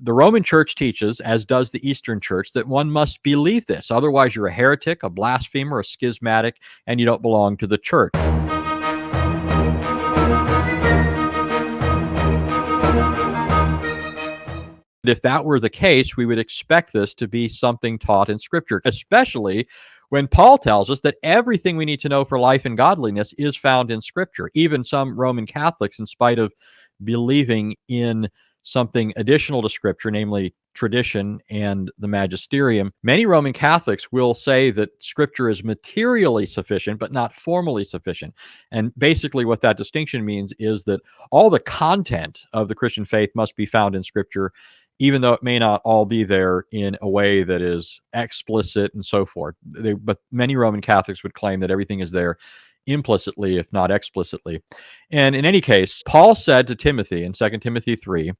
The Roman Church teaches, as does the Eastern Church, that one must believe this. Otherwise, you're a heretic, a blasphemer, a schismatic, and you don't belong to the church. If that were the case, we would expect this to be something taught in Scripture, especially when Paul tells us that everything we need to know for life and godliness is found in Scripture. Even some Roman Catholics, in spite of believing in something additional to Scripture, namely tradition and the magisterium, many Roman Catholics will say that Scripture is materially sufficient, but not formally sufficient. And basically what that distinction means is that all the content of the Christian faith must be found in Scripture, even though it may not all be there in a way that is explicit and so forth. But many Roman Catholics would claim that everything is there implicitly, if not explicitly. And in any case, Paul said to Timothy in 2 Timothy 3,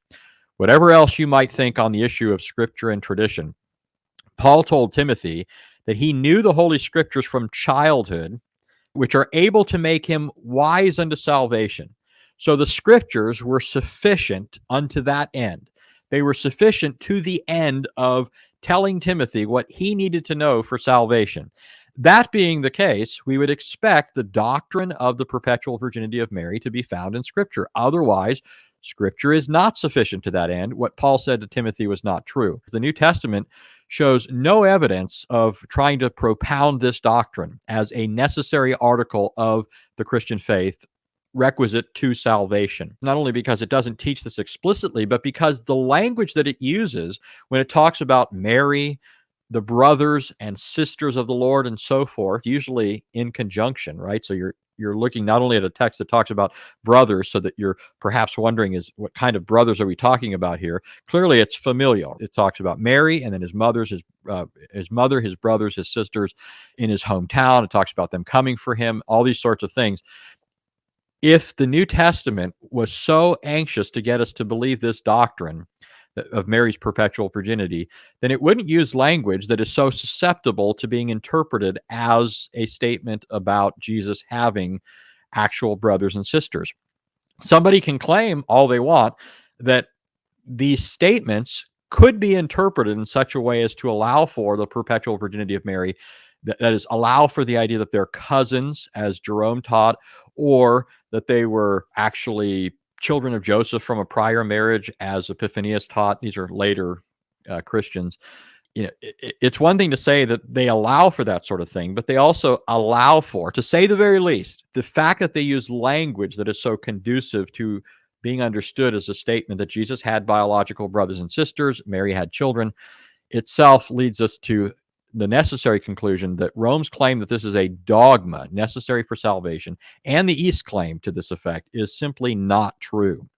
whatever else you might think on the issue of Scripture and tradition, Paul told Timothy that he knew the Holy Scriptures from childhood, which are able to make him wise unto salvation. So the Scriptures were sufficient unto that end. They were sufficient to the end of telling Timothy what he needed to know for salvation. That being the case, we would expect the doctrine of the perpetual virginity of Mary to be found in Scripture. Otherwise, Scripture is not sufficient to that end. What Paul said to Timothy was not true. The New Testament shows no evidence of trying to propound this doctrine as a necessary article of the Christian faith, requisite to salvation. Not only because it doesn't teach this explicitly, but because the language that it uses when it talks about Mary, the brothers and sisters of the Lord, and so forth, usually in conjunction, right? So you're looking not only at a text that talks about brothers, so that you're perhaps wondering, is what kind of brothers are we talking about here? Clearly, it's familial. It talks about Mary, and then his mother, his brothers, his sisters in his hometown. It talks about them coming for him, all these sorts of things. If the New Testament was so anxious to get us to believe this doctrine of Mary's perpetual virginity, then it wouldn't use language that is so susceptible to being interpreted as a statement about Jesus having actual brothers and sisters. Somebody can claim all they want that these statements could be interpreted in such a way as to allow for the perpetual virginity of Mary, that is, allow for the idea that they're cousins, as Jerome taught, or that they were actually children of Joseph from a prior marriage, as Epiphanius taught. These are later Christians. It's one thing to say that they allow for that sort of thing, but they also allow for, to say the very least, the fact that they use language that is so conducive to being understood as a statement that Jesus had biological brothers and sisters, Mary had children, itself leads us to the necessary conclusion that Rome's claim that this is a dogma necessary for salvation, and the East claim to this effect, is simply not true.